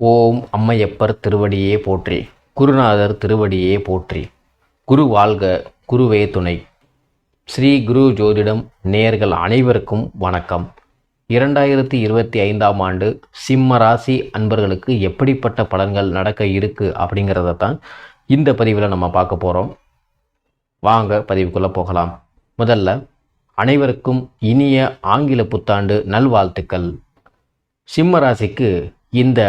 ஓம் அம்மையப்பர் திருவடியே போற்றி, குருநாதர் திருவடியே போற்றி. குரு வாழ்க, குருவே துணை. ஸ்ரீ குரு ஜோதிடம் நேயர்கள் அனைவருக்கும் வணக்கம். 2025ஆம் ஆண்டு சிம்ம ராசி அன்பர்களுக்கு எப்படிப்பட்ட பலன்கள் நடக்க இருக்கு அப்படிங்கிறத தான் இந்த பதிவில் நம்ம பார்க்க போகிறோம். வாங்க பதிவுக்குள்ளே போகலாம். முதல்ல அனைவருக்கும் இனிய ஆங்கில புத்தாண்டு நல்வாழ்த்துக்கள். சிம்ம ராசிக்கு இந்த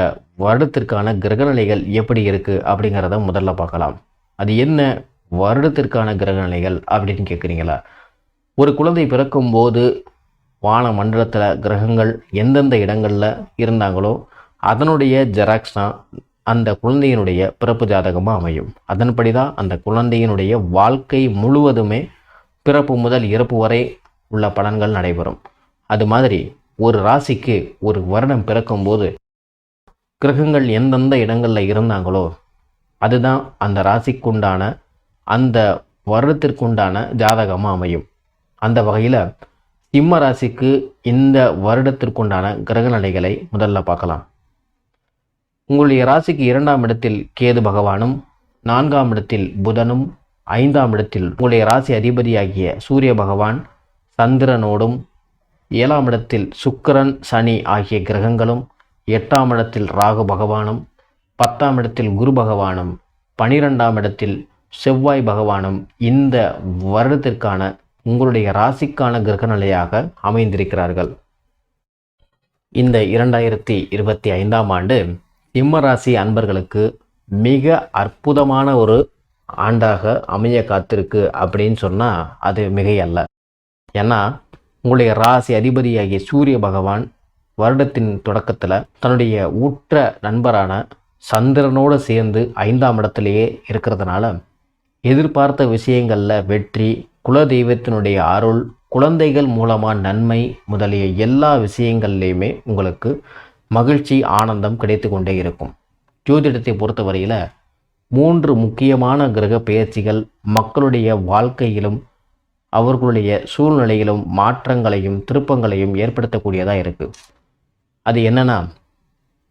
வருடத்திற்கான கிரகநிலைகள் எப்படி இருக்குது அப்படிங்கிறத முதல்ல பார்க்கலாம். அது என்ன வருடத்திற்கான கிரகநிலைகள் அப்படின்னு கேட்குறீங்களா? ஒரு குழந்தை பிறக்கும்போது வான மண்டலத்தில் கிரகங்கள் எந்தெந்த இடங்களில் இருந்தாங்களோ அதனுடைய ஜெராக்ஸ் தான் அந்த குழந்தையினுடைய பிறப்பு ஜாதகமாக அமையும். அதன்படி தான் அந்த குழந்தையினுடைய வாழ்க்கை முழுவதுமே பிறப்பு முதல் இறப்பு வரை உள்ள பலன்கள் நடைபெறும். அது மாதிரி ஒரு ராசிக்கு ஒரு வருடம் பிறக்கும்போது கிரகங்கள் எந்தெந்த இடங்களில் இருந்தாங்களோ அதுதான் அந்த ராசிக்குண்டான அந்த வருடத்திற்குண்டான ஜாதகமாக அமையும். அந்த வகையில் சிம்ம ராசிக்கு இந்த வருடத்திற்குண்டான கிரகநிலைகளை முதல்ல பார்க்கலாம். உங்களுடைய ராசிக்கு 2ஆம் இடத்தில் கேது பகவானும், 4ஆம் இடத்தில் புதனும், 5ஆம் இடத்தில் உங்களுடைய ராசி அதிபதியாகிய சூரிய பகவான் சந்திரனோடும், 7ஆம் இடத்தில் சுக்கிரன் சனி ஆகிய கிரகங்களும், 8ஆம் இடத்தில் ராகு பகவானும், 10ஆம் இடத்தில் குரு பகவானும், 12ஆம் இடத்தில் செவ்வாய் பகவானும் இந்த வருடத்திற்கான உங்களுடைய ராசிக்கான கிரகநிலையாக அமைந்திருக்கிறார்கள். இந்த 2025ஆம் ஆண்டு சிம்ம ராசி அன்பர்களுக்கு மிக அற்புதமான ஒரு ஆண்டாக அமைய காத்திருக்கு அப்படின்னு சொன்னால் அது மிகையல்ல. ஏன்னா உங்களுடைய ராசி அதிபதியாகிய சூரிய பகவான் வருடத்தின் தொடக்கத்தில் தன்னுடைய உற்ற நண்பரான சந்திரனோடு சேர்ந்து 5ஆம் இடத்திலேயே இருக்கிறதுனால எதிர்பார்த்த விஷயங்களில் வெற்றி, குலதெய்வத்தினுடைய அருள், குழந்தைகள் மூலமாக நன்மை முதலிய எல்லா விஷயங்கள்லையுமே உங்களுக்கு மகிழ்ச்சி, ஆனந்தம் கிடைத்து கொண்டே இருக்கும். ஜோதிடத்தை பொறுத்தவரையில் 3 முக்கியமான கிரக பெயர்ச்சிகள் மக்களுடைய வாழ்க்கையிலும் அவர்களுடைய சூழ்நிலையிலும் மாற்றங்களையும் திருப்பங்களையும் ஏற்படுத்தக்கூடியதாக இருக்குது. அது என்னென்னா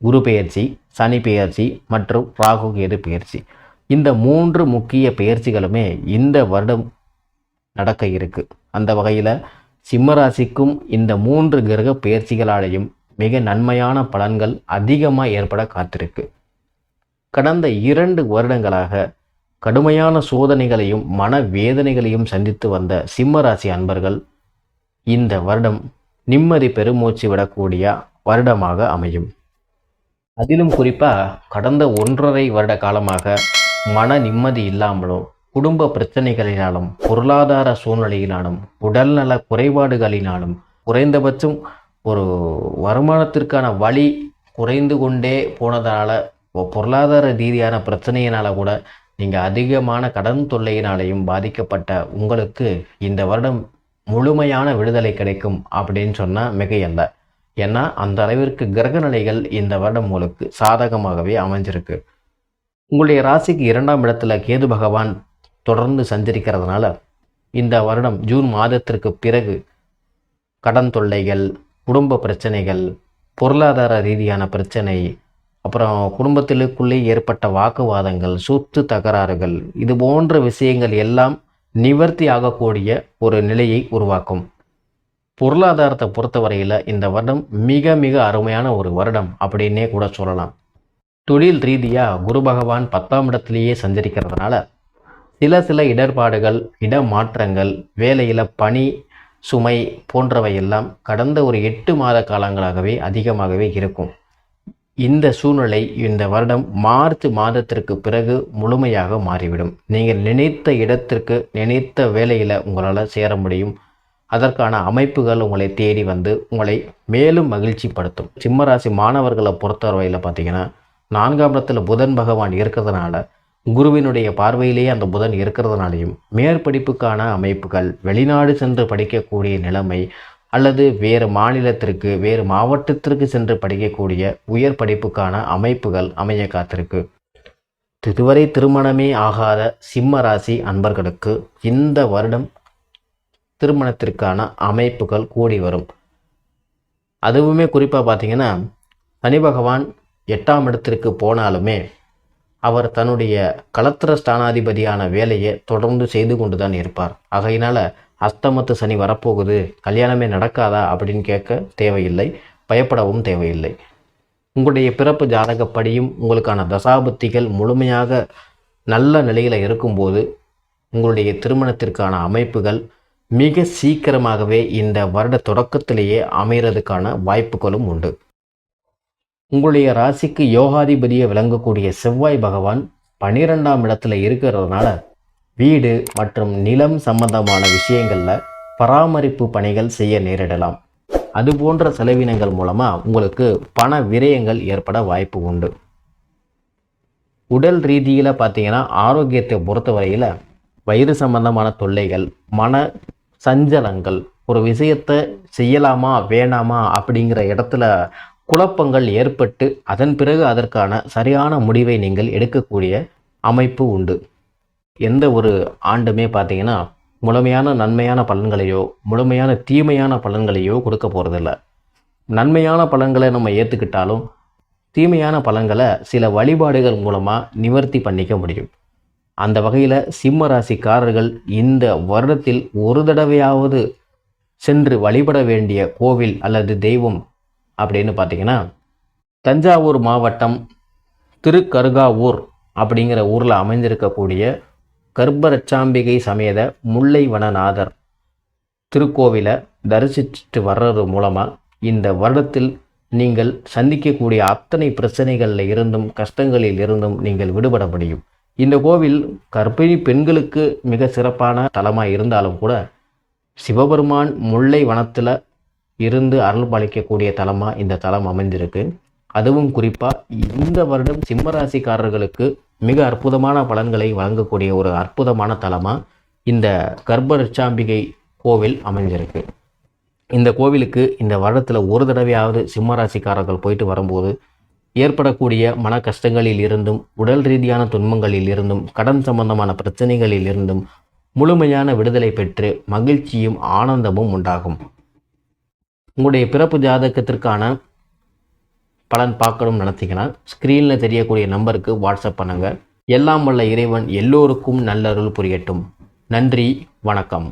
குரு பெயர்ச்சி, சனி பெயர்ச்சி மற்றும் ராகு கேது பெயர்ச்சி. இந்த 3 முக்கிய பெயர்ச்சிகளுமே இந்த வருடம் நடக்க இருக்கு. அந்த வகையில் சிம்மராசிக்கும் இந்த 3 கிரக பெயர்ச்சிகளாலேயும் மிக நன்மையான பலன்கள் அதிகமாக ஏற்பட காத்திருக்கு. கடந்த 2 வருடங்களாக கடுமையான சோதனைகளையும் மனவேதனைகளையும் சந்தித்து வந்த சிம்மராசி அன்பர்கள் இந்த வருடம் நிம்மதி பெருமூச்சு விடக்கூடிய வருடமாக அமையும். அதிலும் குறிப்பாக கடந்த 1.5 வருட காலமாக மன நிம்மதி இல்லாமலும், குடும்ப பிரச்சனைகளினாலும், பொருளாதார சூழ்நிலையினாலும், உடல்நல குறைபாடுகளினாலும், குறைந்தபட்சம் ஒரு வருமானத்திற்கான வழி குறைந்து கொண்டே போனதால், பொருளாதார ரீதியான பிரச்சனையினால் கூட நீங்கள் அதிகமான கடன் தொல்லையினாலையும் பாதிக்கப்பட்ட உங்களுக்கு இந்த வருடம் முழுமையான விடுதலை கிடைக்கும் அப்படின்னு சொன்னால் மிகையல்ல. ஏன்னா அந்த அளவிற்கு கிரகநிலைகள் இந்த வருடம் உங்களுக்கு சாதகமாகவே அமைஞ்சிருக்கு. உங்களுடைய ராசிக்கு 2ஆம் இடத்துல கேது பகவான் தொடர்ந்து சஞ்சரிக்கிறதுனால இந்த வருடம் ஜூன் மாதத்திற்கு பிறகு கடன் தொல்லைகள், குடும்ப பிரச்சனைகள், பொருளாதார ரீதியான பிரச்சனை, அப்புறம் குடும்பத்திலுக்குள்ளே ஏற்பட்ட வாக்குவாதங்கள், சொத்து தகராறுகள், இது போன்ற விஷயங்கள் எல்லாம் நிவர்த்தி ஆகக்கூடிய ஒரு நிலையை உருவாக்கும். பொருளாதாரத்தை பொறுத்தவரையில் இந்த வருடம் மிக மிக அருமையான ஒரு வருடம் அப்படின்னே கூட சொல்லலாம். தொழில் ரீதியாக குரு பகவான் 10ஆம் இடத்திலேயே சஞ்சரிக்கிறதுனால சில இடர்பாடுகள், இடமாற்றங்கள், வேலையில் பணி சுமை போன்றவை எல்லாம் கடந்த ஒரு 8 மாத காலங்களாகவே அதிகமாகவே இருக்கும். இந்த சூழ்நிலை இந்த வருடம் மார்ச் மாதத்திற்கு பிறகு முழுமையாக மாறிவிடும். நீங்கள் நினைத்த இடத்திற்கு நினைத்த வேலையில் உங்களால் சேர முடியும். அதற்கான அமைப்புகள் உங்களை தேடி வந்து உங்களை மேலும் மகிழ்ச்சிப்படுத்தும். சிம்மராசி மாணவர்களை பொறுத்தவரையில் பார்த்தீங்கன்னா 4ஆம் இடத்துல புதன் பகவான் இருக்கிறதுனால, குருவினுடைய பார்வையிலேயே அந்த புதன் இருக்கிறதுனாலையும் மேற்படிப்புக்கான அமைப்புகள், வெளிநாடு சென்று படிக்கக்கூடிய நிலைமை, அல்லது வேறு மாநிலத்திற்கு வேறு மாவட்டத்திற்கு சென்று படிக்கக்கூடிய உயர் படிப்புக்கான அமைப்புகள் அமைய காத்திருக்கு. இதுவரை திருமணமே ஆகாத சிம்ம ராசி அன்பர்களுக்கு இந்த வருடம் திருமணத்திற்கான அமைப்புகள் கூடி வரும். அதுவுமே குறிப்பாக பார்த்தீங்கன்னா சனி பகவான் 8ஆம் இடத்திற்கு போனாலுமே அவர் தன்னுடைய களத்திர ஸ்தானாதிபதியான வேலையை தொடர்ந்து செய்து கொண்டு தான் இருப்பார். ஆகையினால் அஸ்தமத்து சனி வரப்போகுது, கல்யாணமே நடக்காதா அப்படின்னு கேட்க தேவையில்லை, பயப்படவும் தேவையில்லை. உங்களுடைய பிறப்பு ஜாதகப்படியும் உங்களுக்கான தசாபுத்திகள் முழுமையாக நல்ல நிலையில் இருக்கும்போது உங்களுடைய திருமணத்திற்கான அமைப்புகள் மிக சீக்கிரமாகவே இந்த வருட தொடக்கத்திலேயே அமைகிறதுக்கான வாய்ப்புகளும் உண்டு. உங்களுடைய ராசிக்கு யோகாதிபதியை விளங்கக்கூடிய செவ்வாய் பகவான் 12ஆம் இடத்துல இருக்கிறதுனால வீடு மற்றும் நிலம் சம்பந்தமான விஷயங்களில் பராமரிப்பு பணிகள் செய்ய நேரிடலாம். அதுபோன்ற செலவினங்கள் மூலமாக உங்களுக்கு பண விரயங்கள் ஏற்பட வாய்ப்பு உண்டு. உடல் ரீதியில் பார்த்தீங்கன்னா ஆரோக்கியத்தை பொறுத்தவரையில் வயிறு சம்பந்தமான தொல்லைகள், மன சஞ்சலங்கள், ஒரு விஷயத்தை செய்யலாமா வேணாமா அப்படிங்கிற இடத்துல குழப்பங்கள் ஏற்பட்டு அதன் பிறகு அதற்கான சரியான முடிவை நீங்கள் எடுக்கக்கூடிய அமைப்பு உண்டு. எந்த ஒரு ஆண்டுமே பார்த்தீங்கன்னா முழுமையான நன்மையான பலன்களையோ முழுமையான தீமையான பலன்களையோ கொடுக்க போகிறதில்ல. நன்மையான பலன்களை நம்ம ஏற்றுக்கிட்டாலும் தீமையான பலன்களை சில வழிபாடுகள் மூலமாக நிவர்த்தி பண்ணிக்க முடியும். அந்த வகையில் சிம்ம ராசிக்காரர்கள் இந்த வருடத்தில் ஒரு தடவையாவது சென்று வழிபட வேண்டிய கோவில் அல்லது தெய்வம் அப்படின்னு பார்த்தீங்கன்னா தஞ்சாவூர் மாவட்டம் திருக்கருகாவூர் அப்படிங்கிற ஊரில் அமைந்திருக்கக்கூடிய கர்ப்பரச்சாம்பிகை சமேத முல்லைவனநாதர் திருக்கோவிலை தரிசிச்சுட்டு வர்றது மூலமாக இந்த வருடத்தில் நீங்கள் சந்திக்கக்கூடிய அத்தனை பிரச்சனைகளில் இருந்தும் கஷ்டங்களில் இருந்தும் நீங்கள் விடுபட முடியும். இந்த கோவில் கர்ப்பிணி பெண்களுக்கு மிக சிறப்பான தலமாக இருந்தாலும் கூட சிவபெருமான் முல்லை வனத்தில் இருந்து அருள் பாலிக்கக்கூடிய தலமாக இந்த தலம் அமைந்திருக்கு. அதுவும் குறிப்பாக இந்த வருடம் சிம்மராசிக்காரர்களுக்கு மிக அற்புதமான பலன்களை வழங்கக்கூடிய ஒரு அற்புதமான தலமாக இந்த கர்ப்பரட்சாம்பிகை கோவில் அமைஞ்சிருக்கு. இந்த கோவிலுக்கு இந்த வருடத்தில் ஒரு தடவையாவது சிம்மராசிக்காரர்கள் போயிட்டு வரும்போது ஏற்படக்கூடிய மன கஷ்டங்களில் இருந்தும் உடல் ரீதியான துன்பங்களில் இருந்தும் கடன் சம்பந்தமான பிரச்சனைகளில் இருந்தும் முழுமையான விடுதலை பெற்று மகிழ்ச்சியும் ஆனந்தமும் உண்டாகும். உங்களுடைய பிறப்பு ஜாதகத்திற்கான பலன் பார்க்கணும்னு நினச்சிங்கன்னா ஸ்க்ரீனில் தெரியக்கூடிய நம்பருக்கு வாட்ஸ்அப் பண்ணுங்கள். எல்லாம் வல்ல இறைவன் எல்லோருக்கும் நல்லருள் புரியட்டும். நன்றி, வணக்கம்.